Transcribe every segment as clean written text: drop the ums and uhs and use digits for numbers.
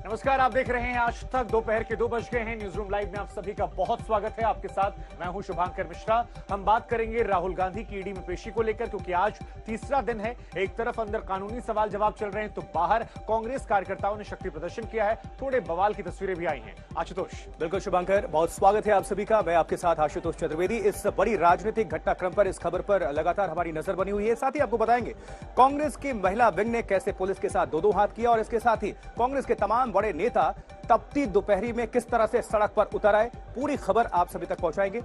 नमस्कार, आप देख रहे हैं आज तक। दोपहर के 2 बज गए हैं। न्यूज रूम लाइव में आप सभी का बहुत स्वागत है। आपके साथ मैं हूं शुभांकर मिश्रा। हम बात करेंगे राहुल गांधी की ईडी में पेशी को लेकर, क्योंकि आज तीसरा दिन है। एक तरफ अंदर कानूनी सवाल जवाब चल रहे हैं, तो बाहर कांग्रेस कार्यकर्ताओं ने शक्ति प्रदर्शन किया है। थोड़े बवाल की तस्वीरें भी आई हैं। आशुतोष। बिल्कुल शुभांकर, बहुत स्वागत है आप सभी का। मैं आपके साथ आशुतोष चतुर्वेदी। इस बड़ी राजनीतिक घटनाक्रम पर, इस खबर पर लगातार हमारी नजर बनी हुई है। साथ ही आपको बताएंगे कांग्रेस की महिला विंग ने कैसे पुलिस के साथ दो हाथ किया, और इसके साथ ही कांग्रेस के तमाम बड़े नेता तपती दोपहरी में किस तरह से सड़क पर उतर आए। पूरी खबर आप सभी तक पहुंचाएंगे।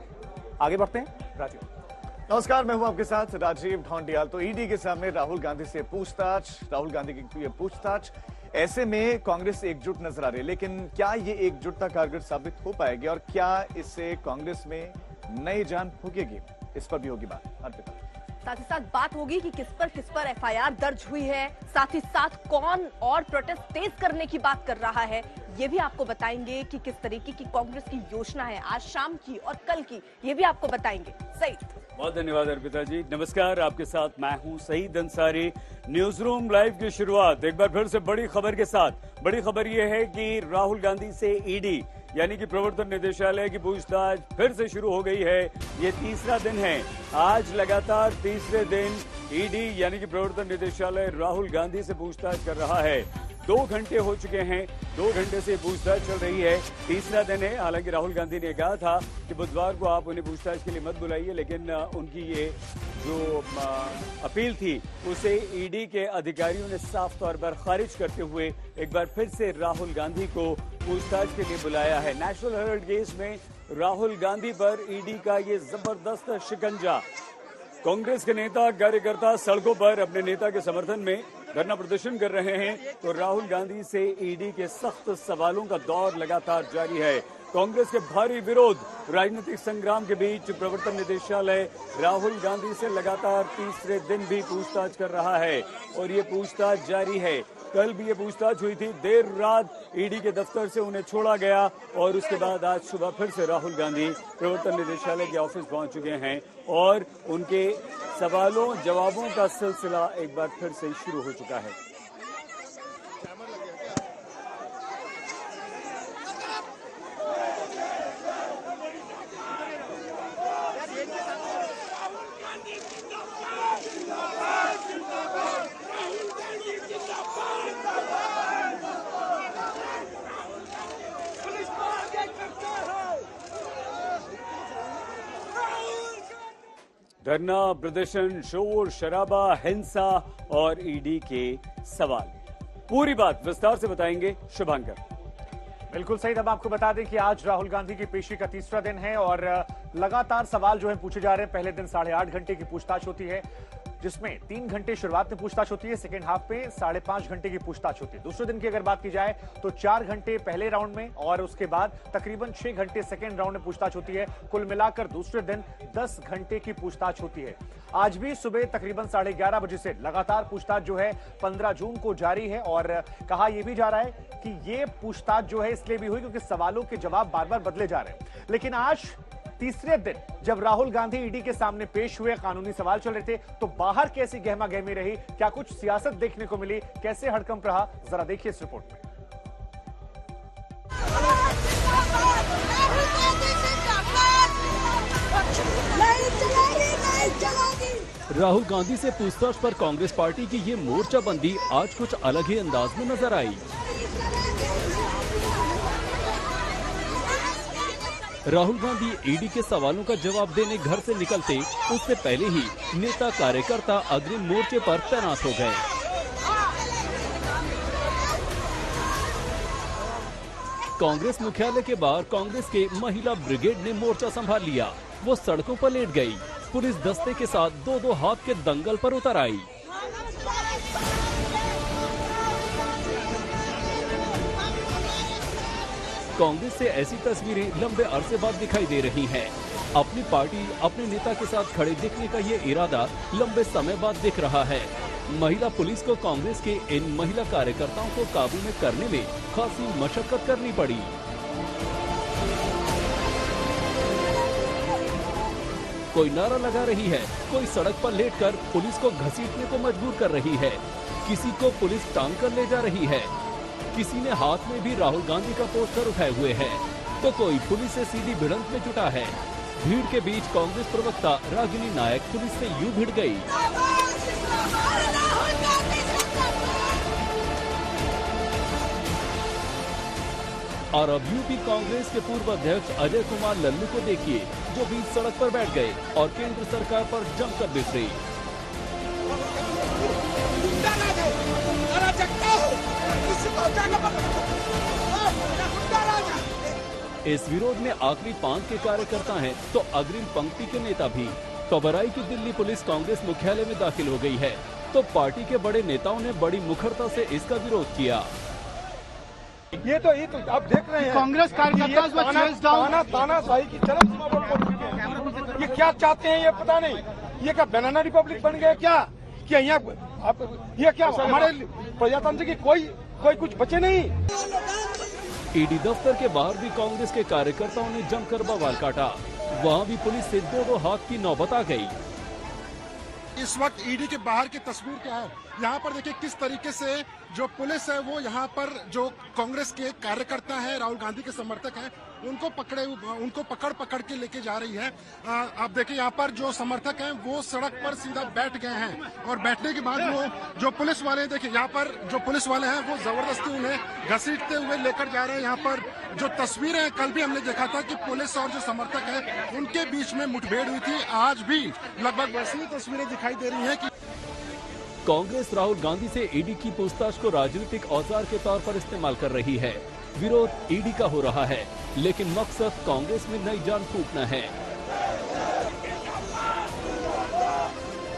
आगे बढ़ते हैं। राजीव। नमस्कार, मैं हूं आपके साथ राजीव ढोंडियाल। तो ईडी के सामने राहुल गांधी से पूछताछ, राहुल गांधी की पूछताछ। ऐसे में कांग्रेस एकजुट नजर आ रही है, लेकिन क्या ये एकजुटता कारगर साबित हो पाएगी और क्या इससे कांग्रेस में नई जान फूकेगी? इस पर भी होगी बात। अर्पिता। साथ ही साथ बात होगी कि किस पर एफआईआर दर्ज हुई है, साथ ही साथ कौन और प्रोटेस्ट तेज करने की बात कर रहा है, ये भी आपको बताएंगे कि किस तरीके की कांग्रेस की योजना है आज शाम की और कल की, ये भी आपको बताएंगे। सईद। बहुत धन्यवाद अर्पिता जी। नमस्कार, आपके साथ मैं हूं Sayeed Ansari. News room live की शुरुआत एक बार फिर से बड़ी खबर के साथ। बड़ी खबर यह है कि राहुल गांधी से ईडी यानी कि प्रवर्तन निदेशालय की पूछताछ फिर से शुरू हो गई है। ये तीसरा दिन है। आज लगातार तीसरे दिन ईडी यानी कि प्रवर्तन निदेशालय राहुल गांधी से पूछताछ कर रहा है। 2 घंटे हो चुके हैं। 2 घंटे से पूछताछ चल रही है। तीसरा दिन है। हालांकि राहुल गांधी ने कहा था कि बुधवार को आप उन्हें पूछताछ के लिए मत बुलाइए, लेकिन उनकी ये जो अपील थी उसे ईडी के अधिकारियों ने साफ तौर पर खारिज करते हुए एक बार फिर से राहुल गांधी को पूछताछ के लिए बुलाया है। नेशनल हेराल्ड केस में राहुल गांधी पर ईडी का ये जबरदस्त शिकंजा। कांग्रेस के नेता कार्यकर्ता सड़कों पर अपने नेता के समर्थन में धरना प्रदर्शन कर रहे हैं, तो राहुल गांधी से ईडी के सख्त सवालों का दौर लगातार जारी है। कांग्रेस के भारी विरोध राजनीतिक संग्राम के बीच प्रवर्तन निदेशालय राहुल गांधी से लगातार तीसरे दिन भी पूछताछ कर रहा है और ये पूछताछ जारी है। कल भी ये पूछताछ हुई थी। देर रात ईडी के दफ्तर से उन्हें छोड़ा गया और उसके बाद आज सुबह फिर से राहुल गांधी प्रवर्तन निदेशालय के ऑफिस पहुंच चुके हैं और उनके सवालों जवाबों का सिलसिला एक बार फिर से शुरू हो चुका है। धरना प्रदर्शन, शोर शराबा, हिंसा और ईडी के सवाल। पूरी बात विस्तार से बताएंगे शुभांकर। बिल्कुल सही। अब आपको बता दें कि आज राहुल गांधी की पेशी का तीसरा दिन है और लगातार सवाल जो है पूछे जा रहे हैं। पहले दिन 8.5 घंटे की पूछताछ होती है, जिसमें 3 घंटे शुरुआत में पूछताछ होती है, सेकेंड हाफ में 5.5 घंटे की पूछताछ होती है। दूसरे दिन की अगर बात की जाए तो 4 घंटे पहले राउंड में और उसके बाद तकरीबन 6 घंटे सेकेंड राउंड में पूछताछ होती है। कुल मिलाकर दूसरे दिन 10 घंटे की पूछताछ होती है। आज भी सुबह तकरीबन 11:30 बजे से लगातार पूछताछ जो है 15 जून को जारी है और कहा यह भी जा रहा है कि ये पूछताछ जो है इसलिए भी हुई क्योंकि सवालों के जवाब बार बार बदले जा रहे हैं। लेकिन आज तीसरे दिन जब राहुल गांधी ईडी के सामने पेश हुए, कानूनी सवाल चल रहे थे, तो बाहर कैसी गहमा गहमी रही, क्या कुछ सियासत देखने को मिली, कैसे हड़कंप रहा, जरा देखिए इस रिपोर्ट में। राहुल गांधी से पूछताछ पर कांग्रेस पार्टी की ये मोर्चाबंदी आज कुछ अलग ही अंदाज में नजर आई। राहुल गांधी ईडी के सवालों का जवाब देने घर से निकलते उससे पहले ही नेता कार्यकर्ता अग्रिम मोर्चे पर तैनात हो गए। कांग्रेस मुख्यालय के बाहर कांग्रेस के महिला ब्रिगेड ने मोर्चा संभाल लिया। वो सड़कों पर लेट गई। पुलिस दस्ते के साथ 2-2 हाथ के दंगल पर उतर आई। कांग्रेस से ऐसी तस्वीरें लंबे अरसे बाद दिखाई दे रही हैं। अपनी पार्टी, अपने नेता के साथ खड़े दिखने का ये इरादा लंबे समय बाद दिख रहा है। महिला पुलिस को कांग्रेस के इन महिला कार्यकर्ताओं को काबू में करने में खासी मशक्कत करनी पड़ी। कोई नारा लगा रही है, कोई सड़क पर लेटकर पुलिस को घसीटने को मजबूर कर रही है, किसी को पुलिस टांग कर ले जा रही है। किसी ने हाथ में भी राहुल गांधी का पोस्टर उठाए हुए है, तो कोई पुलिस से सीधी भिड़ंत में जुटा है। भीड़ के बीच कांग्रेस प्रवक्ता रागिनी नायक पुलिस से यूं भिड़ गई। और अब यूपी कांग्रेस के पूर्व अध्यक्ष अजय कुमार लल्लू को देखिए, जो बीच सड़क पर बैठ गए और केंद्र सरकार पर जमकर बिफरे। इस विरोध में आखिरी पांच के कार्यकर्ता हैं, तो अग्रिम पंक्ति के नेता भी। खबर आई कि दिल्ली पुलिस कांग्रेस मुख्यालय में दाखिल हो गई है, तो पार्टी के बड़े नेताओं ने बड़ी मुखरता से इसका विरोध किया। ये तो आप देख रहे हैं कांग्रेस कार्यकर्ता तानाशाही की चरम सीमा पर पहुंच चुके हैं। ये क्या चाहते हैं ये पता नहीं। ये क्या बनाना रिपब्लिक बन गया क्या यहाँ ये क्या हमारे प्रजातंत्र की कोई कुछ बचे नहीं। ईडी दफ्तर के बाहर भी कांग्रेस के कार्यकर्ताओं ने जमकर बवाल काटा। वहां भी पुलिस से दो हाथ की नौबत आ गई। इस वक्त ईडी के बाहर की तस्वीर क्या है, यहाँ पर देखिए किस तरीके से जो पुलिस है वो यहाँ पर जो कांग्रेस के कार्यकर्ता है, राहुल गांधी के समर्थक हैं, उनको पकड़ के लेके जा रही है। आप देखिए यहाँ पर जो समर्थक हैं वो सड़क पर सीधा बैठ गए हैं और बैठने के बाद वो जो पुलिस वाले देखिए यहाँ पर जो पुलिस वाले हैं वो जबरदस्ती उन्हें घसीटते हुए लेकर जा रहे हैं। यहाँ पर जो तस्वीरें हैं, कल भी हमने देखा था कि पुलिस और जो समर्थक है उनके बीच में मुठभेड़ हुई थी। आज भी लगभग वैसी ही तस्वीरें दिखाई दे रही है कि कांग्रेस राहुल गांधी से ईडी की पूछताछ को राजनीतिक औजार के तौर पर इस्तेमाल कर रही है। विरोध ईडी का हो रहा है, लेकिन मकसद कांग्रेस में नई जान फूंकना है।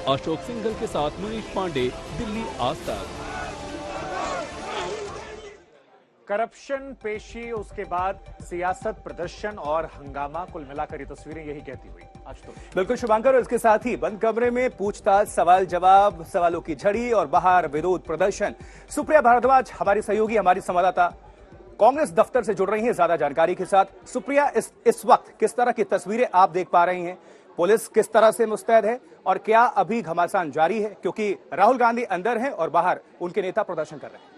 अशोक सिंघल के साथ मुनीष पांडे, दिल्ली आज तक। करप्शन, पेशी, उसके बाद सियासत, प्रदर्शन और हंगामा, कुल मिलाकर ये तस्वीरें यही कहती हुई। आज तो बिल्कुल शुभांकर, और इसके साथ ही बंद कमरे में पूछताछ, सवाल जवाब, सवालों की झड़ी और बाहर विरोध प्रदर्शन। सुप्रिया भारद्वाज हमारी सहयोगी, हमारी संवाददाता कांग्रेस दफ्तर से जुड़ रही हैं ज्यादा जानकारी के साथ। सुप्रिया, इस वक्त किस तरह की तस्वीरें आप देख पा रही हैं? पुलिस किस तरह से मुस्तैद है और क्या अभी घमासान जारी है, क्योंकि राहुल गांधी अंदर हैं और बाहर उनके नेता प्रदर्शन कर रहे हैं?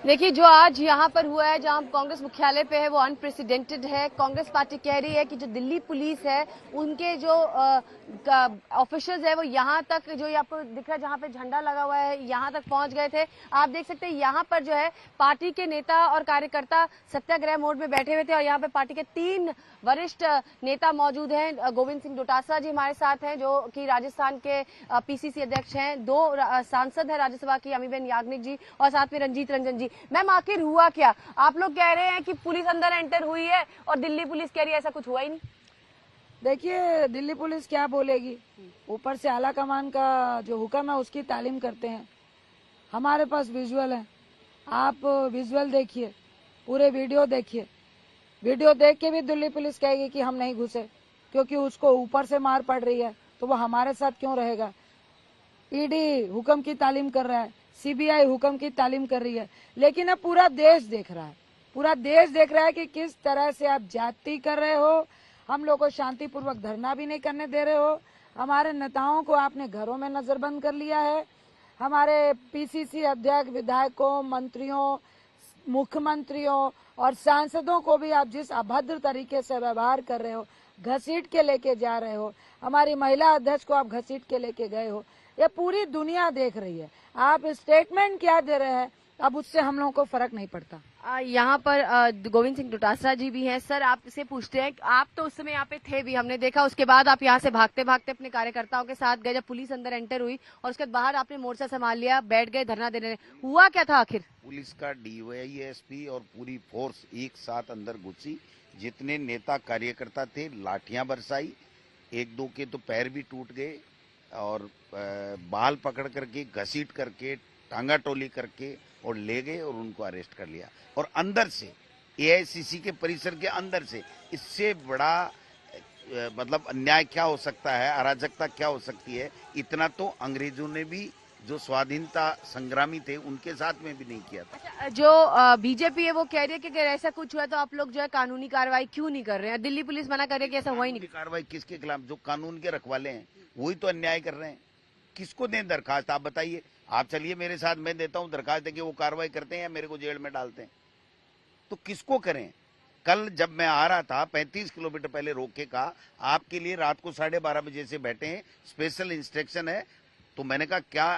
देखिए, जो आज यहाँ पर हुआ है, जहाँ कांग्रेस मुख्यालय पे है, वो अनप्रेसिडेंटेड है। कांग्रेस पार्टी कह रही है कि जो दिल्ली पुलिस है उनके जो ऑफिशियल्स है वो यहाँ तक, जो आपको दिख रहा है जहाँ पे झंडा लगा हुआ है, यहाँ तक पहुंच गए थे। आप देख सकते हैं यहाँ पर जो है पार्टी के नेता और कार्यकर्ता सत्याग्रह मोड में बैठे हुए थे और यहाँ पे पार्टी के 3 वरिष्ठ नेता मौजूद हैं। गोविंद सिंह डोटासरा जी हमारे साथ हैं, जो कि राजस्थान के पीसीसी अध्यक्ष हैं। 2 सांसद है राज्यसभा की, अमीबेन याग्निक जी, और साथ में रंजीत रंजन जी। मैम, आखिर हुआ क्या? आप लोग कह रहे हैं कि पुलिस अंदर एंटर हुई है और दिल्ली पुलिस कह रही है ऐसा कुछ हुआ ही नहीं। देखिए, दिल्ली पुलिस क्या बोलेगी, ऊपर से आला कमान का जो हुक्म है उसकी तालीम करते हैं। हमारे पास विजुअल है, आप विजुअल देखिए, पूरे वीडियो देखिए। वीडियो देख के भी दिल्ली पुलिस कहेगी कि हम नहीं घुसे, क्योंकि उसको ऊपर से मार पड़ रही है, तो वो हमारे साथ क्यों रहेगा? ईडी हुक्म की तालीम कर रहा है, सीबीआई हुक्म की तालीम कर रही है, लेकिन अब पूरा देश देख रहा है, पूरा देश देख रहा है कि किस तरह से आप जाति कर रहे हो। हम लोग को शांतिपूर्वक धरना भी नहीं करने दे रहे हो। हमारे नेताओं को आपने घरों में नजरबंद कर लिया है। हमारे पीसीसी अध्यक्ष, विधायकों, मंत्रियों, मुख्यमंत्रियों और सांसदों को भी आप जिस अभद्र तरीके से व्यवहार कर रहे हो, घसीट के लेके जा रहे हो, हमारी महिला अध्यक्ष को आप घसीट के लेके गए हो, ये पूरी दुनिया देख रही है। आप स्टेटमेंट क्या दे रहे हैं, अब उससे हम लोगों को फर्क नहीं पड़ता। यहाँ पर गोविंद सिंह डोटासरा जी भी हैं। सर, आपसे पूछते हैं, आप तो उस समय यहाँ पे थे भी, हमने देखा। उसके बाद आप यहाँ से भागते भागते अपने कार्यकर्ताओं के साथ गए, जब पुलिस अंदर एंटर हुई, और उसके बाद बाहर आपने मोर्चा संभाल लिया, बैठ गए धरना देने। हुआ क्या था आखिर? पुलिस का डीवाईएसपी और पूरी फोर्स एक साथ अंदर घुसी। जितने नेता कार्यकर्ता थे लाठियां बरसाई, 1-2 के तो पैर भी टूट गए और बाल पकड़ करके, घसीट करके, टांगा टोली करके और ले गए और उनको अरेस्ट कर लिया। और अंदर से, एआईसीसी के परिसर के अंदर से, इससे बड़ा मतलब अन्याय क्या हो सकता है, अराजकता क्या हो सकती है? इतना तो अंग्रेजों ने भी, जो स्वाधीनता संग्रामी थे, उनके साथ में भी नहीं किया था। अच्छा, जो बीजेपी है वो कह रही है कि अगर ऐसा कुछ हुआ तो आप लोग जो है कानूनी कार्रवाई क्यों नहीं कर रहे हैं? दिल्ली पुलिस मना कर रही है कि ऐसा हुआ ही नहीं। कार्रवाई किसके खिलाफ? जो कानून के रखवाले हैं वही तो अन्याय कर रहे हैं। किसको दें दरखास्त, आप बताइए? आप चलिए मेरे साथ, मैं देता हूं दरखास्त देके वो कार्रवाई करते हैं या मेरे को जेल में डालते हैं। तो किसको करें? कल जब मैं आ रहा था 35 किलोमीटर पहले रोक के कहा आपके लिए रात को 12:30 बजे से बैठे हैं, स्पेशल इंस्ट्रक्शन है। तो मैंने कहा क्या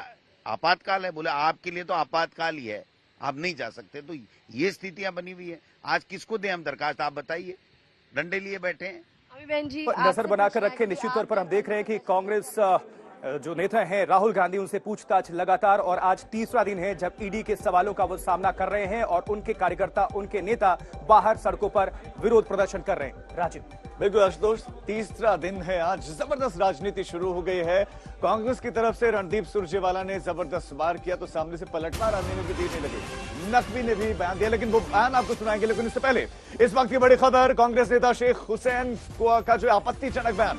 आपातकाल है? बोले आपके लिए तो आपातकाल ही है, आप नहीं जा सकते। तो ये स्थितियां बनी हुई है। आज किसको दें हम दरखास्त, आप बताइए? डंडे लिए बैठे हैं। अभिबेन जी नजर बनाकर रखे। निश्चित तौर पर हम देख रहे हैं कि कांग्रेस जो नेता हैं राहुल गांधी, उनसे पूछताछ लगातार, और आज तीसरा दिन है जब ईडी के सवालों का वो सामना कर रहे हैं और उनके कार्यकर्ता, उनके नेता बाहर सड़कों पर विरोध प्रदर्शन कर रहे हैं। राजीव। बिल्कुल आशुतोष, तीसरा दिन है आज, जबरदस्त राजनीति शुरू हो गई है। कांग्रेस की तरफ से रणदीप सुरजेवाला ने जबरदस्त वार किया तो सामने से पलटवार आने में भी देर नहीं लगी। नकवी ने भी बयान दिया, लेकिन वो बयान आपको सुनाएंगे। लेकिन इससे पहले इस वक्त की बड़ी खबर, कांग्रेस नेता शेख हुसैन का जो आपत्तिजनक बयान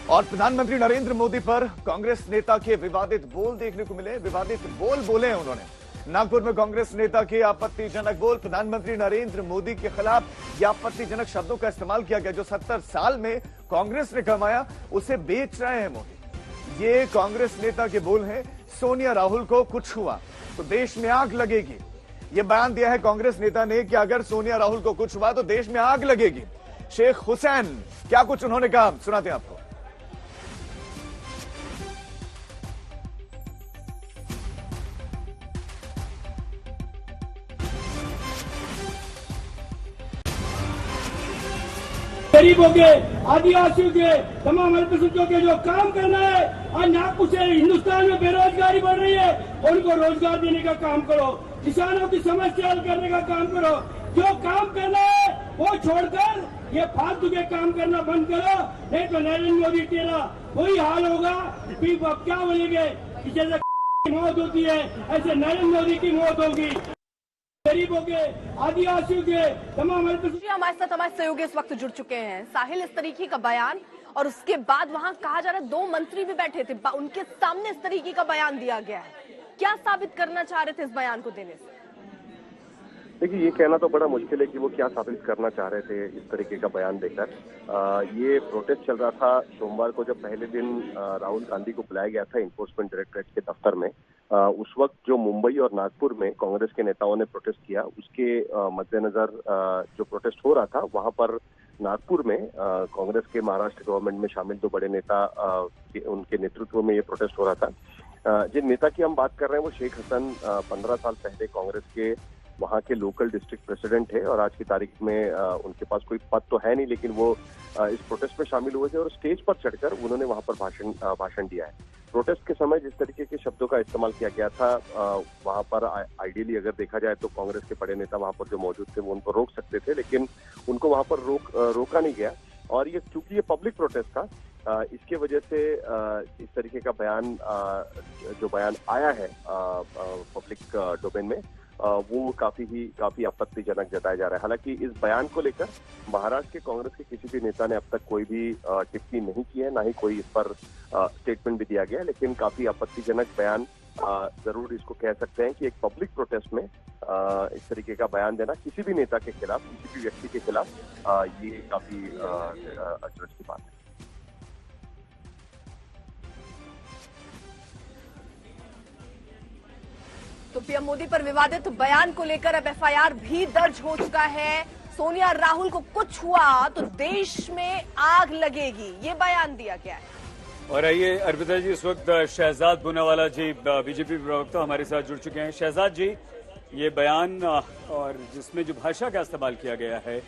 और प्रधानमंत्री नरेंद्र मोदी पर कांग्रेस नेता के विवादित बोल देखने को मिले। विवादित बोल बोले हैं उन्होंने। नागपुर में कांग्रेस नेता के आपत्तिजनक बोल, प्रधानमंत्री नरेंद्र मोदी के खिलाफ ये आपत्तिजनक शब्दों का इस्तेमाल किया गया। जो 70 साल में कांग्रेस ने कमाया उसे बेच रहे हैं मोदी, ये कांग्रेस नेता के बोल हैं। सोनिया राहुल को कुछ हुआ तो देश में आग लगेगी, ये बयान दिया है कांग्रेस नेता ने कि अगर सोनिया राहुल को कुछ हुआ तो देश में आग लगेगी। शेख हुसैन क्या कुछ उन्होंने कहा, सुनाते हैं आपको। गरीबों के, आदिवासियों के, तमाम अल्पसंख्यकों के जो काम करना है, आज नागपुर से हिंदुस्तान में बेरोजगारी बढ़ रही है, उनको रोजगार देने का काम करो, किसानों की समस्या हल करने का काम करो। जो काम करना है वो छोड़कर ये फालतू के काम करना बंद करो, नहीं तो नरेंद्र मोदी तेरा वही हाल होगा। फिर आप क्या बोलेंगे कि जैसे मौत होती है ऐसे नरेंद्र मोदी की मौत होगी। गरीबों के, आदिवासियों के, तमाम हमारे साथ हमारे सहयोगी इस वक्त जुड़ चुके हैं। साहिल, इस तरीके का बयान और उसके बाद वहां कहा जा रहा है 2 मंत्री भी बैठे थे, उनके सामने इस तरीके का बयान दिया गया है। क्या साबित करना चाह रहे थे इस बयान को देने से? देखिए, ये कहना तो बड़ा मुश्किल है कि वो क्या साबित करना चाह रहे थे इस तरीके का बयान देकर। ये प्रोटेस्ट चल रहा था सोमवार को, जब पहले दिन राहुल गांधी को बुलाया गया था इन्फोर्समेंट डायरेक्टरेट के दफ्तर में। उस वक्त जो मुंबई और नागपुर में कांग्रेस के नेताओं ने प्रोटेस्ट किया, उसके मद्देनजर जो प्रोटेस्ट हो रहा था वहां पर नागपुर में कांग्रेस के महाराष्ट्र गवर्नमेंट में शामिल 2 बड़े नेता, उनके नेतृत्व में ये प्रोटेस्ट हो रहा था। जिन नेता की हम बात कर रहे हैं वो शेख हसन 15 साल पहले कांग्रेस के वहाँ के लोकल डिस्ट्रिक्ट प्रेसिडेंट है और आज की तारीख में उनके पास कोई पद तो है नहीं, लेकिन वो इस प्रोटेस्ट में शामिल हुए थे और स्टेज पर चढ़कर उन्होंने वहाँ पर भाषण दिया है। प्रोटेस्ट के समय जिस तरीके के शब्दों का इस्तेमाल किया गया था, वहाँ पर आइडियली अगर देखा जाए तो कांग्रेस के बड़े नेता वहाँ पर जो मौजूद थे वो उनको रोक सकते थे, लेकिन उनको वहाँ पर रोका नहीं गया। और ये क्योंकि ये पब्लिक प्रोटेस्ट था, इसके वजह से इस तरीके का बयान जो बयान आया है पब्लिक डोमेन में, वो काफी आपत्तिजनक जताया जा रहा है। हालांकि इस बयान को लेकर महाराष्ट्र के कांग्रेस के किसी भी नेता ने अब तक कोई भी टिप्पणी नहीं की है, ना ही कोई इस पर स्टेटमेंट भी दिया गया है, लेकिन काफी आपत्तिजनक बयान जरूर इसको कह सकते हैं कि एक पब्लिक प्रोटेस्ट में इस तरीके का बयान देना किसी भी नेता के खिलाफ, किसी भी व्यक्ति के खिलाफ, ये काफी अचरज की बात है। तो पीएम मोदी पर विवादित बयान को लेकर अब एफआईआर भी दर्ज हो चुका है। सोनिया राहुल को कुछ हुआ तो देश में आग लगेगी, ये बयान दिया गया है। और आइए अर्पिता जी, इस वक्त शहजाद पूनावाला जी बीजेपी प्रवक्ता हमारे साथ जुड़ चुके हैं। शहजाद जी, ये बयान और जिसमें जो भाषा का इस्तेमाल किया गया है,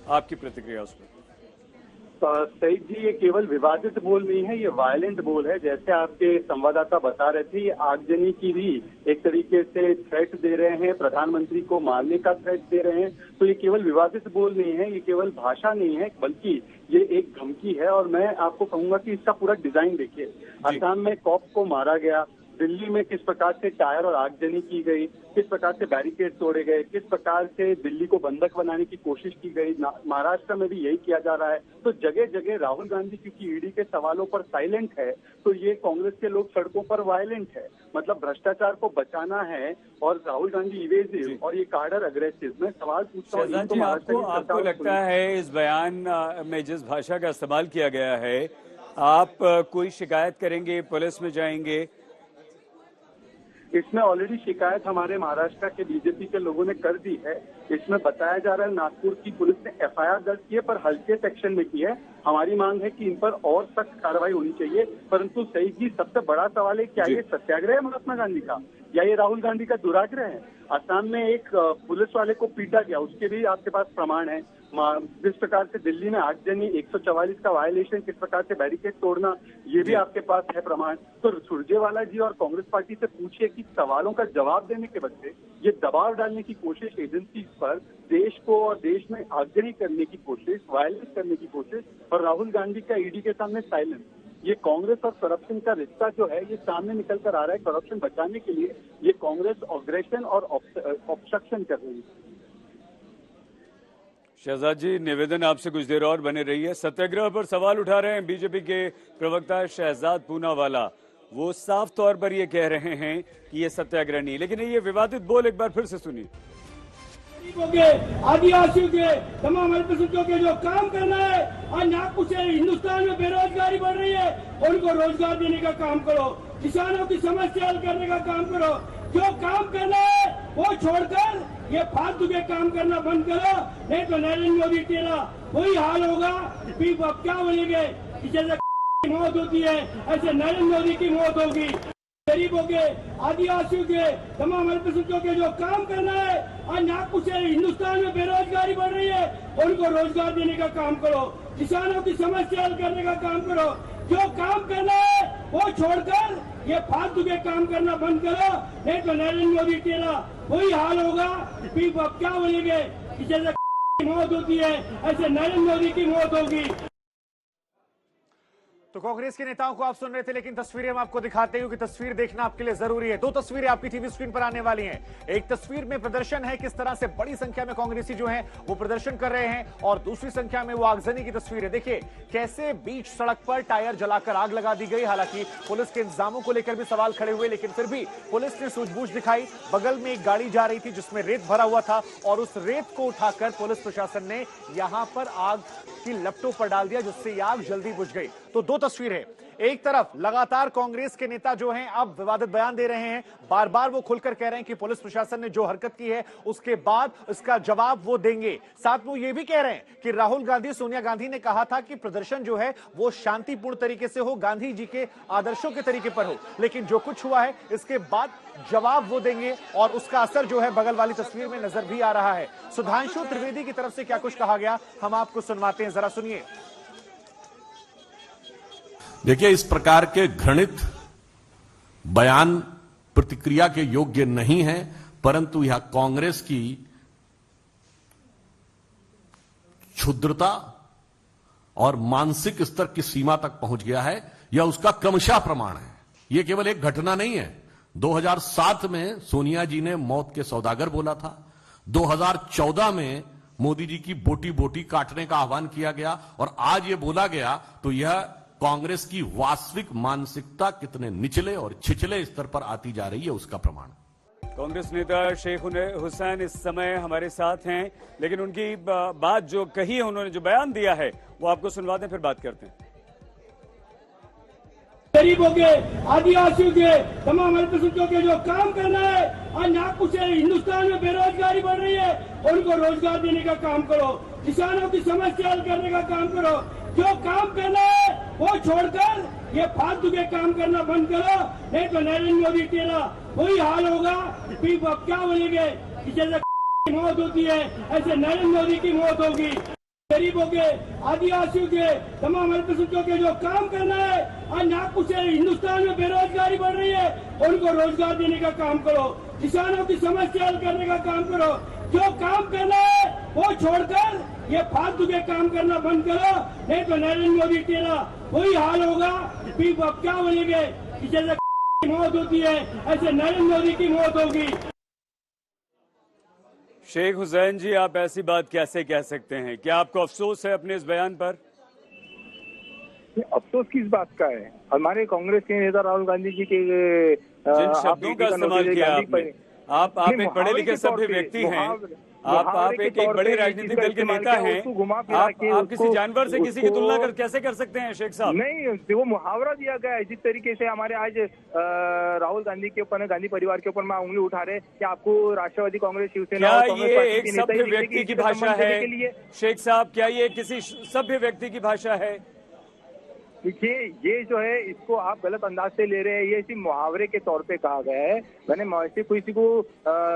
आपकी प्रतिक्रिया उस पर? सईद जी, ये केवल विवादित बोल नहीं है, ये वायलेंट बोल है। जैसे आपके संवाददाता बता रहे थे, ये आगजनी की भी एक तरीके से थ्रेट दे रहे हैं, प्रधानमंत्री को मारने का थ्रेट दे रहे हैं। तो ये केवल विवादित बोल नहीं है, ये केवल भाषा नहीं है, बल्कि ये एक धमकी है। और मैं आपको कहूंगा कि इसका पूरा डिजाइन देखिए। असम में कॉप को मारा गया, दिल्ली में किस प्रकार से टायर और आगजनी की गई, किस प्रकार से बैरिकेड तोड़े गए, किस प्रकार से दिल्ली को बंधक बनाने की कोशिश की गई, महाराष्ट्र में भी यही किया जा रहा है। तो जगह जगह राहुल गांधी क्योंकि ईडी के सवालों पर साइलेंट है, तो ये कांग्रेस के लोग सड़कों पर वायलेंट है। मतलब भ्रष्टाचार को बचाना है और राहुल गांधी इवेसिव और ये कार्डर अग्रेसिव। मैं सवाल पूछता हूँ, आपको लगता है इस बयान में जिस भाषा का इस्तेमाल किया गया है, आप कोई शिकायत करेंगे, पुलिस में जाएंगे? इसमें ऑलरेडी शिकायत हमारे महाराष्ट्र के बीजेपी के लोगों ने कर दी है। इसमें बताया जा रहा है नागपुर की पुलिस ने एफआईआर दर्ज की है, पर हल्के सेक्शन में की है। हमारी मांग है कि इन पर और सख्त कार्रवाई होनी चाहिए। परंतु सही जी, सबसे बड़ा सवाल है, क्या ये सत्याग्रह है महात्मा गांधी का या ये राहुल गांधी का दुराग्रह है? असम में एक पुलिस वाले को पीटा गया, उसके भी आपके पास प्रमाण है। जिस प्रकार से दिल्ली में आगजनी 144 का वायलेशन, किस प्रकार से बैरिकेड तोड़ना, ये भी आपके पास है प्रमाण। तो सुरजेवाला जी और कांग्रेस पार्टी से पूछिए कि सवालों का जवाब देने के बदले ये दबाव डालने की कोशिश एजेंसी पर, देश को और देश में आगजनी करने की कोशिश, वायलेंस करने की कोशिश, और राहुल गांधी का ईडी के सामने साइलेंस, ये कांग्रेस और करप्शन का रिश्ता जो है ये सामने निकल कर आ रहा है। करप्शन बचाने के लिए ये कांग्रेस ऑब्ग्रेशन और ऑब्स्ट्रक्शन कर रही है। शहजाद जी, निवेदन आपसे कुछ देर और बने रही है। सत्याग्रह पर सवाल उठा रहे हैं बीजेपी के प्रवक्ता शहजाद पूनावाला। वो साफ तौर पर ये कह रहे हैं कि ये सत्याग्रह नहीं, लेकिन ये विवादित बोल एक बार फिर से सुनिए। गरीबों के, आदिवासियों के, तमाम अल्पसंख्यकों के जो काम करना है, आज नागपुर से हिंदुस्तान में बेरोजगारी बढ़ रही है, उनको रोजगार देने का काम करो, किसानों की समस्या हल करने का काम करो। जो काम करना है वो छोड़कर ये फालतू के काम करना बंद करो, नहीं तो नरेंद्र मोदी तेरा वही हाल होगा। फिर अब क्या बोलेंगे कि जैसे मौत होती है ऐसे नरेंद्र मोदी की मौत होगी। गरीबों के, आदिवासियों के, तमाम अल्पसंख्यकों के जो काम करना है, आज नागपुर से हिंदुस्तान में बेरोजगारी बढ़ रही है, उनको रोजगार देने का काम करो, किसानों की समस्या हल करने का काम करो। जो काम करना है वो छोड़कर ये फालतू के काम करना बंद करो, नहीं तो नरेंद्र मोदी तेरा वही हाल होगा। फिर अब क्या बोलेंगे कि जैसे मौत होती है ऐसे नरेंद्र मोदी की मौत होगी। तो कांग्रेस के नेताओं को आप सुन रहे थे, लेकिन तस्वीरें हम आपको दिखाते हैं क्योंकि तस्वीर देखना आपके लिए जरूरी है। दो तस्वीरें आपकी टीवी स्क्रीन पर आने वाली हैं। एक तस्वीर में प्रदर्शन है, किस तरह से बड़ी संख्या में कांग्रेसी जो हैं वो प्रदर्शन कर रहे हैं, और दूसरी संख्या में वो आगजनी की तस्वीर है। देखिए कैसे बीच सड़क पर टायर जलाकर आग लगा दी गई। हालांकि पुलिस के इंतजामों को लेकर भी सवाल खड़े हुए, लेकिन फिर भी पुलिस ने सूझबूझ दिखाई। बगल में एक गाड़ी जा रही थी जिसमें रेत भरा हुआ था, और उस रेत को उठाकर पुलिस प्रशासन ने यहां पर आग की लपटों पर डाल दिया, जिससे ये आग जल्दी बुझ गई। तो दो तस्वीरें, एक तरफ लगातार कांग्रेस के नेता जो हैं अब विवादित बयान दे रहे हैं, बार बार वो खुलकर कह रहे हैं कि पुलिस प्रशासन ने जो हरकत की है उसके बाद इसका जवाब वो देंगे। साथ में वो ये भी कह रहे हैं कि राहुल गांधी, सोनिया गांधी ने कहा था कि प्रदर्शन जो है वो शांतिपूर्ण तरीके से हो, गांधी जी के आदर्शों के तरीके पर हो, लेकिन जो कुछ हुआ है इसके बाद जवाब वो देंगे, और उसका असर जो है बगल वाली तस्वीर में नजर भी आ रहा है। सुधांशु त्रिवेदी की तरफ से क्या कुछ कहा गया हम आपको सुनवाते हैं, जरा सुनिए। देखिए, इस प्रकार के घृणित बयान प्रतिक्रिया के योग्य नहीं है, परंतु यह कांग्रेस की क्षुद्रता और मानसिक स्तर की सीमा तक पहुंच गया है, यह उसका क्रमशः प्रमाण है। यह केवल एक घटना नहीं है। 2007 में सोनिया जी ने मौत के सौदागर बोला था, 2014 में मोदी जी की बोटी बोटी काटने का आह्वान किया गया, और आज यह बोला गया, तो यह कांग्रेस की वास्तविक मानसिकता कितने निचले और छिछले स्तर पर आती जा रही है उसका प्रमाण। कांग्रेस नेता शेख हुसैन इस समय हमारे साथ हैं, लेकिन उनकी बात जो कही है, उन्होंने जो बयान दिया है वो आपको सुनवा दें, फिर बात करते हैं। गरीबों के, आदिवासियों के, तमाम अल्पसंख्यकों के जो काम करना है, आज नागपुर से हिंदुस्तान में बेरोजगारी बढ़ रही है, उनको रोजगार देने का काम करो, किसानों की समस्या हल करने का काम करो। जो काम करना है वो छोड़कर ये फालतू के काम करना बंद करो, नहीं तो नरेंद्र मोदी तेरा वही हाल होगा। फिर अब क्या बोलेंगे कि जैसे मौत होती है ऐसे नरेंद्र मोदी की मौत होगी। गरीबों के, आदिवासियों के, तमाम अल्पसंख्यकों के जो काम करना है, आज नागपुर से हिंदुस्तान में बेरोजगारी बढ़ रही है, उनको रोजगार देने का काम करो, किसानों की समस्या हल करने का काम करो। जो काम करना है वो छोड़कर ये फालतू के काम करना बंद करो, नहीं तो नरेंद्र मोदी तेरा वही हाल होगा। फिर अब क्या बोलेंगे कि जैसे मौत होती है ऐसे नरेंद्र मोदी की मौत होगी। शेख हुसैन जी, आप ऐसी बात कैसे कह सकते हैं? क्या आपको अफसोस है अपने इस बयान पर? अफसोस किस बात का है? हमारे कांग्रेस के नेता राहुल गांधी जी के जिन शब्दों का इस्तेमाल किया आपने, आप एक पढ़े लिखे सभ्य व्यक्ति हैं, आप एक बड़े राजनीतिक दल के नेता हैं, आप किसी जानवर से किसी की तुलना कैसे कर सकते हैं शेख साहब? नहीं, वो मुहावरा दिया गया है। जिस तरीके से हमारे आज राहुल गांधी के ऊपर, गांधी परिवार के ऊपर मैं उंगली उठा रहे कि आपको राष्ट्रवादी कांग्रेस, शिवसेना, क्या ये एक सभ्य व्यक्ति की भाषा है शेख साहब? क्या ये किसी सभ्य व्यक्ति की भाषा है? देखिए, ये जो है इसको आप गलत अंदाज से ले रहे हैं। ये सिर्फ मुहावरे के तौर पे कहा गया है। मैंने किसी को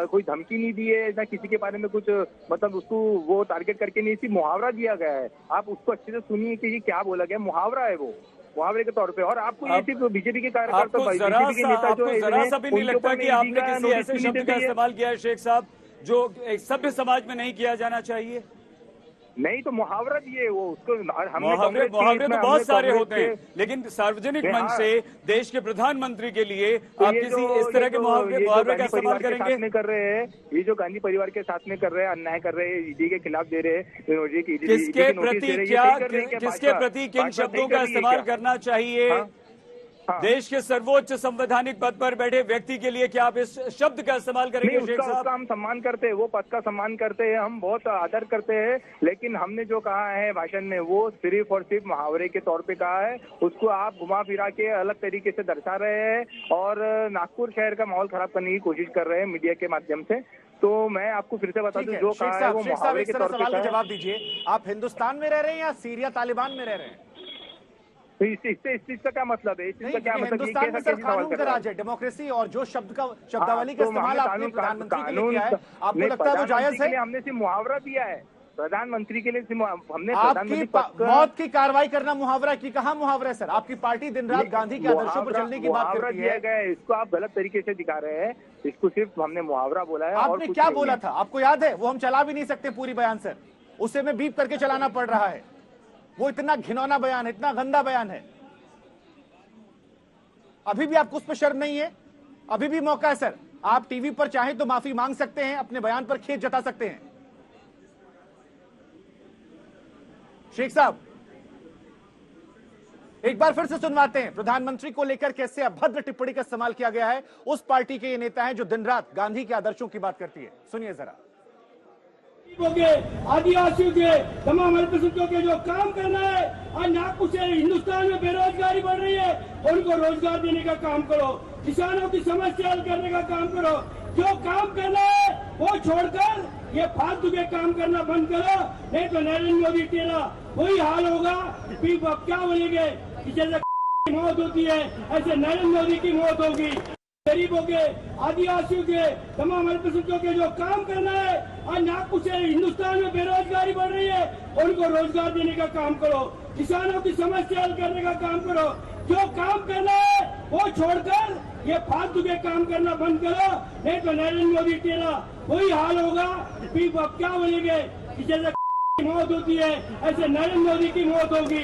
कोई धमकी नहीं दी है, ना किसी के बारे में कुछ मतलब उसको वो टारगेट करके नहीं, सिर्फ मुहावरा दिया गया है। आप उसको अच्छे से सुनिए कि ये क्या बोला गया। मुहावरा है वो, मुहावरे के तौर पे। और आपको ये सिर्फ बीजेपी के कार्यकर्ता, बीजेपी के नेता जो है, जरा सा भी नहीं लगता कि आपने किसी ऐसे शब्द का इस्तेमाल किया है शेख साहब जो एक सभ्य समाज में नहीं किया जाना चाहिए? नहीं, तो मुहावरा दिए वो उसको। मुहावरे तो बहुत सारे होते हैं, लेकिन सार्वजनिक मंच से देश के प्रधानमंत्री के लिए आप किसी इस तरह के मुहावरे का इस्तेमाल करेंगे? में कर रहे हैं, ये जो गांधी परिवार के साथ में कर रहे हैं, अन्याय कर रहे हैं, ईडी के खिलाफ दे रहे हैं, किसके प्रति किन शब्दों का इस्तेमाल करना चाहिए? देश के सर्वोच्च संवैधानिक पद पर बैठे व्यक्ति के लिए क्या आप इस शब्द का इस्तेमाल करेंगे शेख साहब? उसका हम सम्मान करते हैं, वो पद का सम्मान करते हैं, हम बहुत आदर करते हैं। लेकिन हमने जो कहा है भाषण में वो सिर्फ और सिर्फ मुहावरे के तौर पे कहा है। उसको आप घुमा फिरा के अलग तरीके से दर्शा रहे हैं और नागपुर शहर का माहौल खराब करने की कोशिश कर रहे हैं मीडिया के माध्यम से। तो मैं आपको फिर से बता दूं, जो कहा है वो मुहावरे के तौर पे। जवाब दीजिए, आप हिंदुस्तान में रह रहे हैं या सीरिया तालिबान में रह रहे हैं? इस चीज का क्या मतलब है? इस चीज का क्या मतलब? हिंदुस्तान में सर कानून का राज है, डेमोक्रेसी, और जो शब्दावली का इस्तेमाल आपने प्रधानमंत्री के लिए किया है, आपको लगता है वो जायज है? हमने सिर्फ मुहावरा दिया है प्रधानमंत्री के लिए। हमने आपकी मौत की कार्रवाई करना मुहावरा की कहा मुहावरा है सर? आपकी पार्टी दिन रात गांधी के आदर्शों पर चलने की बात करती है। दिया गया है, इसको आप गलत तरीके से दिखा रहे हैं। इसको सिर्फ हमने मुहावरा बोला है। आपने क्या बोला था आपको याद है? वो हम चला भी नहीं सकते पूरी बयान सर, उसे में बीप करके चलाना पड़ रहा है। वो इतना घिनौना बयान है, इतना गंदा बयान है। अभी भी आपको उस पर शर्म नहीं है? अभी भी मौका है सर, आप टीवी पर चाहें तो माफी मांग सकते हैं, अपने बयान पर खेद जता सकते हैं। शेख साहब एक बार फिर से सुनवाते हैं, प्रधानमंत्री को लेकर कैसे अभद्र टिप्पणी का इस्तेमाल किया गया है। उस पार्टी के ये नेता हैं जो दिन रात गांधी के आदर्शों की बात करती है, सुनिए जरा। आदिवासियों के, तमाम अल्पसंख्यकों के जो काम करना है, आज नागपुर से हिंदुस्तान में बेरोजगारी बढ़ रही है, उनको रोजगार देने का काम करो, किसानों की समस्या हल करने का काम करो। जो काम करना है वो छोड़कर ये फालतू के काम करना बंद करो, नहीं तो नरेंद्र मोदी तेरा वही हाल होगा। क्या बोलेंगे कि जैसे मौत होती है ऐसे नरेंद्र मोदी की मौत होगी। गरीबों के, आदिवासियों के, तमाम अल्पसंख्यकों के जो काम करना है, आज नागपुर से हिंदुस्तान में बेरोजगारी बढ़ रही है, उनको रोजगार देने का काम करो, किसानों की समस्या हल करने का काम करो। जो काम करना है वो छोड़कर ये फालतू के काम करना बंद करो, नहीं तो नरेंद्र मोदी तेरा वही हाल होगा। क्या बोलेंगे कि जैसे मौत होती है ऐसे नरेंद्र मोदी की मौत होगी।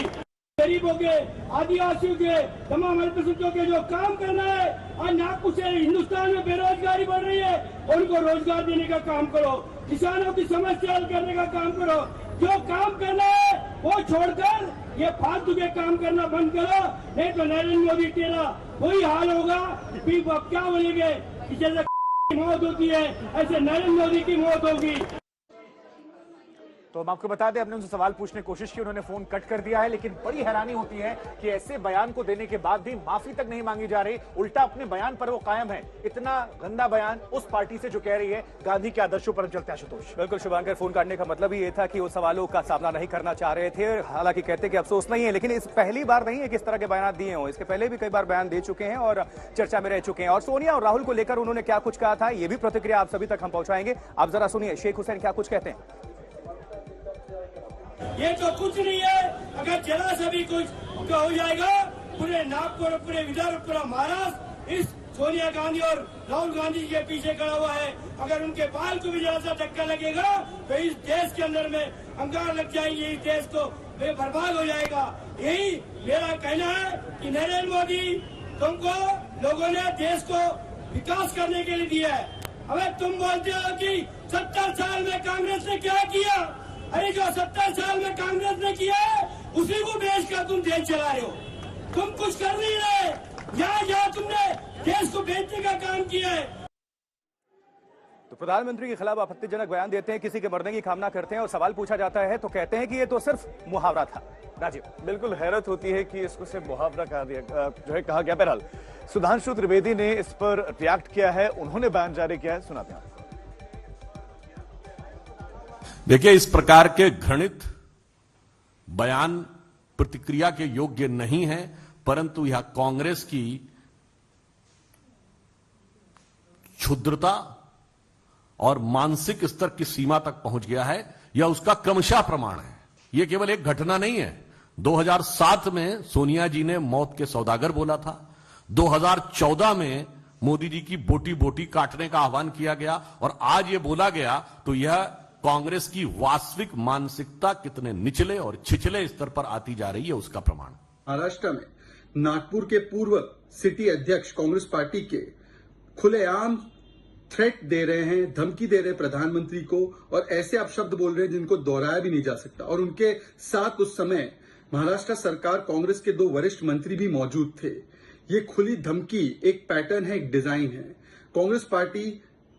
गरीबों के, आदिवासियों के, तमाम अल्पसंख्यकों के जो काम करना है, आज नागपुर से हिंदुस्तान में बेरोजगारी बढ़ रही है, उनको रोजगार देने का काम करो, किसानों की समस्या हल करने का काम करो। जो काम करना है वो छोड़कर ये फालतू के काम करना बंद करो, नहीं तो नरेंद्र मोदी तेरा वही हाल होगा। क्या बोलेंगे कि जैसे मौत होती है ऐसे नरेंद्र मोदी की मौत होगी। तो हम आपको बता दें, हमने उनसे सवाल पूछने की कोशिश की, उन्होंने फोन कट कर दिया है। लेकिन बड़ी हैरानी होती है कि ऐसे बयान को देने के बाद भी माफी तक नहीं मांगी जा रही, उल्टा अपने बयान पर वो कायम है। इतना गंदा बयान उस पार्टी से जो कह रही है गांधी के आदर्शों पर चलते हैं। आशुतोष बिल्कुल शुभांकर, फोन काटने का मतलब ही ये था कि वो सवालों का सामना नहीं करना चाह रहे थे। हालांकि कहते कि अफसोस नहीं है, लेकिन इस पहली बार नहीं है कि इस तरह के बयान दिए हों। इसके पहले भी कई बार बयान दे चुके हैं और चर्चा में रह चुके हैं। और सोनिया और राहुल को लेकर उन्होंने क्या कुछ कहा था, ये भी प्रतिक्रिया आप सभी तक हम पहुंचाएंगे। आप जरा सुनिए शेख हुसैन क्या कुछ कहते हैं। ये तो कुछ नहीं है, अगर जरा सा भी कुछ हो जाएगा पूरे नागपुर, पूरे विदर्भ, पूरा महाराष्ट्र इस सोनिया गांधी और राहुल गांधी के पीछे खड़ा हुआ है। अगर उनके बाल को भी जरा सा धक्का लगेगा तो इस देश के अंदर में अंगार लग जाएंगे, इस देश को बर्बाद हो जाएगा। यही मेरा कहना है कि नरेंद्र मोदी तुमको लोगों ने देश को विकास करने के लिए दिया है। हमें तुम बोलते हो कि 70 साल में कांग्रेस ने क्या किया। अरे जो 70 साल में कांग्रेस ने किया है उसी को बेचकर तुम देश चला रहे हो। तुम कुछ कर नहीं रहे, यहाँ तुमने देश को बेचने का काम किया है। तो प्रधानमंत्री के खिलाफ आपत्तिजनक बयान देते हैं, किसी के मरने की कामना करते हैं और सवाल पूछा जाता है तो कहते हैं कि ये तो सिर्फ मुहावरा था। राजीव, बिल्कुल हैरत होती है कि इसको सिर्फ मुहावरा कहा गया। बहरहाल सुधांशु त्रिवेदी ने इस पर रिएक्ट किया है, उन्होंने बयान जारी किया है, सुनाते हैं। देखिए, इस प्रकार के घृणित बयान प्रतिक्रिया के योग्य नहीं है, परंतु यह कांग्रेस की क्षुद्रता और मानसिक स्तर की सीमा तक पहुंच गया है, यह उसका क्रमशः प्रमाण है। यह केवल एक घटना नहीं है। 2007 में सोनिया जी ने मौत के सौदागर बोला था। 2014 में मोदी जी की बोटी बोटी काटने का आह्वान किया गया और आज यह बोला गया, तो यह कांग्रेस की वास्तविक मानसिकता कितने निचले और छिछले स्तर पर आती जा रही है उसका प्रमाण। महाराष्ट्र में नागपुर के पूर्व सिटी अध्यक्ष कांग्रेस पार्टी के खुलेआम थ्रेट दे रहे हैं, धमकी दे रहे हैं प्रधानमंत्री को, और ऐसे आप शब्द बोल रहे हैं जिनको दोहराया भी नहीं जा सकता। और उनके साथ उस समय महाराष्ट्र सरकार कांग्रेस के 2 वरिष्ठ मंत्री भी मौजूद थे। ये खुली धमकी एक पैटर्न है, एक डिजाइन है। कांग्रेस पार्टी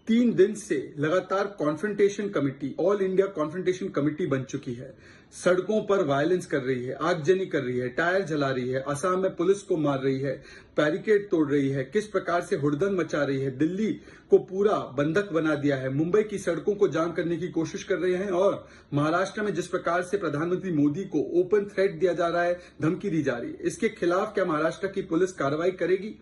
3 दिन से लगातार confrontation committee, all India confrontation committee बन चुकी है। सड़कों पर वायलेंस कर रही है, आगजनी कर रही है, टायर जला रही है, असम में पुलिस को मार रही है, बैरिकेड तोड़ रही है, किस प्रकार से हुड़दंग मचा रही है, दिल्ली को पूरा बंधक बना दिया है, मुंबई की सड़कों को जाम करने की कोशिश कर रहे हैं, और महाराष्ट्र में जिस प्रकार से प्रधानमंत्री मोदी को ओपन थ्रेट दिया जा रहा है, धमकी दी जा रही है, इसके खिलाफ क्या महाराष्ट्र की पुलिस कार्रवाई करेगी?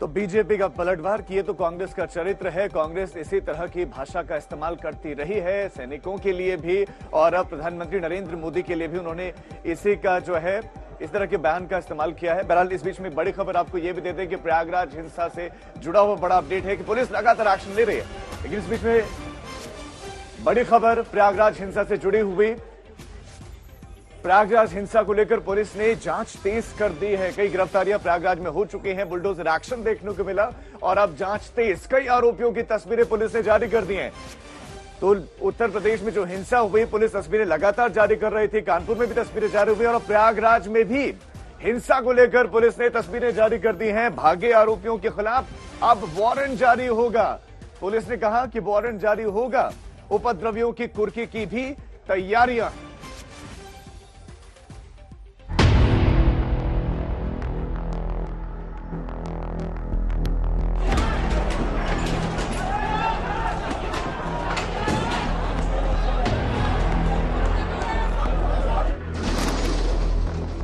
तो बीजेपी का पलटवार किए तो कांग्रेस का चरित्र है। कांग्रेस इसी तरह की भाषा का इस्तेमाल करती रही है, सैनिकों के लिए भी और अब प्रधानमंत्री नरेंद्र मोदी के लिए भी उन्होंने इसी का जो है इस तरह के बयान का इस्तेमाल किया है। बहरहाल इस बीच में बड़ी खबर आपको यह भी देते हैं कि प्रयागराज हिंसा से जुड़ा हुआ बड़ा अपडेट है कि पुलिस लगातार एक्शन ले रही है, लेकिन इस बीच में बड़ी खबर प्रयागराज हिंसा से जुड़ी हुई। प्रयागराज हिंसा को लेकर पुलिस ने जांच तेज कर दी है। कई गिरफ्तारियां प्रयागराज में हो चुकी हैं, बुलडोजर एक्शन देखने को मिला और अब जांच तेज। कई आरोपियों की तस्वीरें पुलिस ने जारी कर दी हैं। तो उत्तर प्रदेश में जो हिंसा हुई, पुलिस तस्वीरें लगातार जारी कर रही थी, कानपुर में भी तस्वीरें जारी हुई और प्रयागराज में भी हिंसा को लेकर पुलिस ने तस्वीरें जारी कर दी हैं। भागे आरोपियों के खिलाफ अब वारंट जारी होगा। पुलिस ने कहा कि वारंट जारी होगा। उपद्रवियों की कुर्की की भी तैयारियां।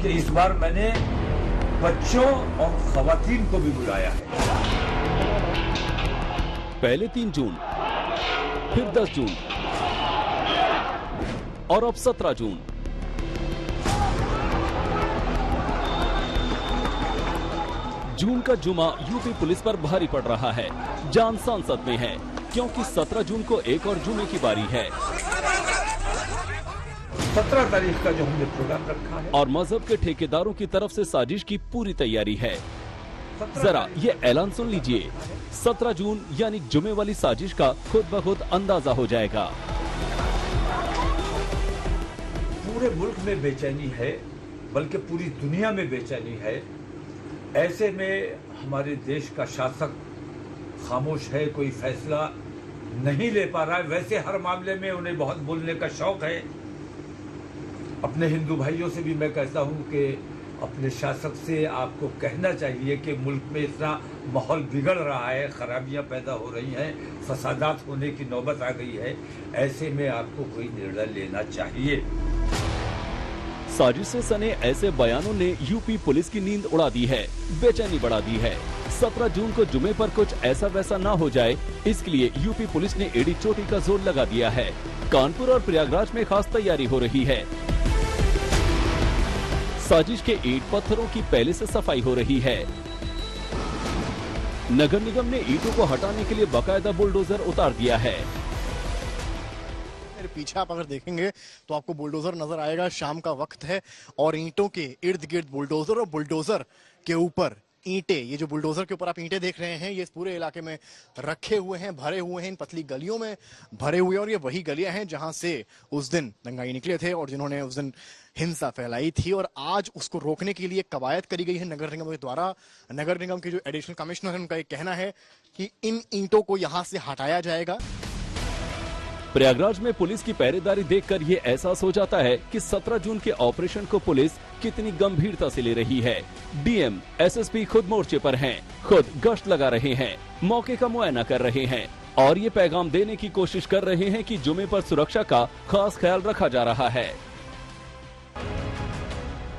कि इस बार मैंने बच्चों और खवातीन को भी बुलाया है। पहले 3 जून, फिर 10 जून और अब 17 जून। जून का जुमा यूपी पुलिस पर भारी पड़ रहा है। जान सांसद में है क्योंकि 17 जून को एक और जुमे की बारी है। 17 तारीख का जो हमने प्रोग्राम रखा है और मजहब के ठेकेदारों की तरफ से साजिश की पूरी तैयारी है। जरा ये ऐलान सुन लीजिए, 17 जून यानी जुमे वाली साजिश का खुद ब खुद अंदाजा हो जाएगा। पूरे मुल्क में बेचैनी है, बल्कि पूरी दुनिया में बेचैनी है। ऐसे में हमारे देश का शासक खामोश है, कोई फैसला नहीं ले पा रहा है। वैसे हर मामले में उन्हें बहुत बोलने का शौक है। अपने हिंदू भाइयों से भी मैं कहता हूं कि अपने शासक से आपको कहना चाहिए कि मुल्क में इतना माहौल बिगड़ रहा है, खराबियां पैदा हो रही हैं, फसादात होने की नौबत आ गई है। ऐसे में आपको कोई निर्णय लेना चाहिए। साजिश से सने ऐसे बयानों ने यूपी पुलिस की नींद उड़ा दी है, बेचैनी बढ़ा दी है। 17 जून को जुमे पर कुछ ऐसा वैसा ना हो जाए, इसके लिए यूपी पुलिस ने एड़ी चोटी का जोर लगा दिया है। कानपुर और प्रयागराज में खास तैयारी हो रही है। साजिश के ईंट पत्थरों की पहले से सफाई हो रही है। नगर निगम ने ईंटों को हटाने के लिए बाकायदा बुलडोजर उतार दिया है। मेरे पीछे आप अगर देखेंगे तो आपको बुलडोजर नजर आएगा। शाम का वक्त है और ईंटों के इर्द गिर्द बुलडोजर और बुलडोजर के ऊपर ईंटें, ये जो बुलडोजर के ऊपर आप ईंटें देख रहे हैं, ये इस पूरे इलाके में रखे हुए हैं, भरे हुए हैं, इन पतली गलियों में भरे हुए हैं। और ये वही गलियां हैं जहां से उस दिन दंगाई निकले थे और जिन्होंने उस दिन हिंसा फैलाई थी। और आज उसको रोकने के लिए कवायद करी गई है नगर निगम के द्वारा। नगर निगम के जो एडिशनल कमिश्नर है, उनका ये कहना है कि इन ईंटों को यहां से हटाया जाएगा। प्रयागराज में पुलिस की पहरेदारी देखकर ये एहसास हो जाता है कि 17 जून के ऑपरेशन को पुलिस कितनी गंभीरता से ले रही है। डीएम, एसएसपी खुद मोर्चे पर हैं, खुद गश्त लगा रहे हैं, मौके का मुआयना कर रहे हैं और ये पैगाम देने की कोशिश कर रहे हैं कि जुमे पर सुरक्षा का खास ख्याल रखा जा रहा है।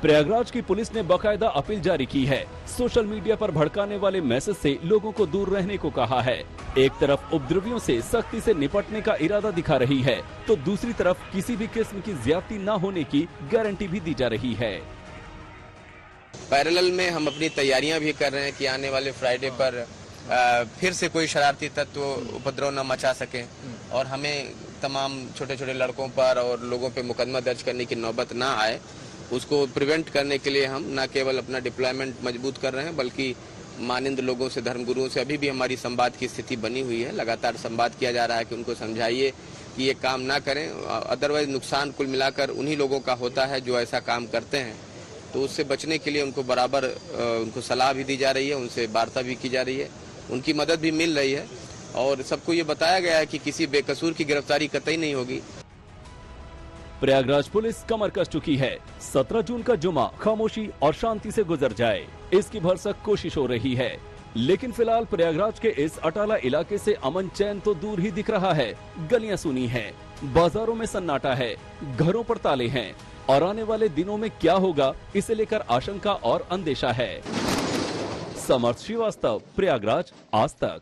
प्रयागराज की पुलिस ने बाकायदा अपील जारी की है। सोशल मीडिया पर भड़काने वाले मैसेज से लोगों को दूर रहने को कहा है। एक तरफ उपद्रवियों से सख्ती से निपटने का इरादा दिखा रही है, तो दूसरी तरफ किसी भी किस्म की ज्यादती न होने की गारंटी भी दी जा रही है। पैरेलल में हम अपनी तैयारियां भी कर रहे हैं कि आने वाले फ्राइडे पर फिर से कोई शरारती तत्व उपद्रव न मचा सके और हमें तमाम छोटे छोटे लड़कों पर और लोगों पे मुकदमा दर्ज करने की नौबत ना आए, उसको प्रिवेंट करने के लिए हम न केवल अपना डिप्लॉयमेंट मजबूत कर रहे हैं बल्कि मानिंद लोगों से, धर्मगुरुओं से अभी भी हमारी संवाद की स्थिति बनी हुई है। लगातार संवाद किया जा रहा है कि उनको समझाइए कि ये काम ना करें, अदरवाइज नुकसान कुल मिलाकर उन्हीं लोगों का होता है जो ऐसा काम करते हैं। तो उससे बचने के लिए उनको बराबर उनको सलाह भी दी जा रही है, उनसे वार्ता भी की जा रही है, उनकी मदद भी मिल रही है और सबको ये बताया गया है कि किसी बेकसूर की गिरफ्तारी कतई नहीं होगी। प्रयागराज पुलिस कमर कस चुकी है। 17 जून का जुमा खामोशी और शांति से गुजर जाए, इसकी भरसक कोशिश हो रही है। लेकिन फिलहाल प्रयागराज के इस अटाला इलाके से अमन चैन तो दूर ही दिख रहा है। गलियां सूनी हैं, बाजारों में सन्नाटा है, घरों पर ताले हैं और आने वाले दिनों में क्या होगा, इसे लेकर आशंका और अंदेशा है। समर्थ श्रीवास्तव, प्रयागराज, आज तक।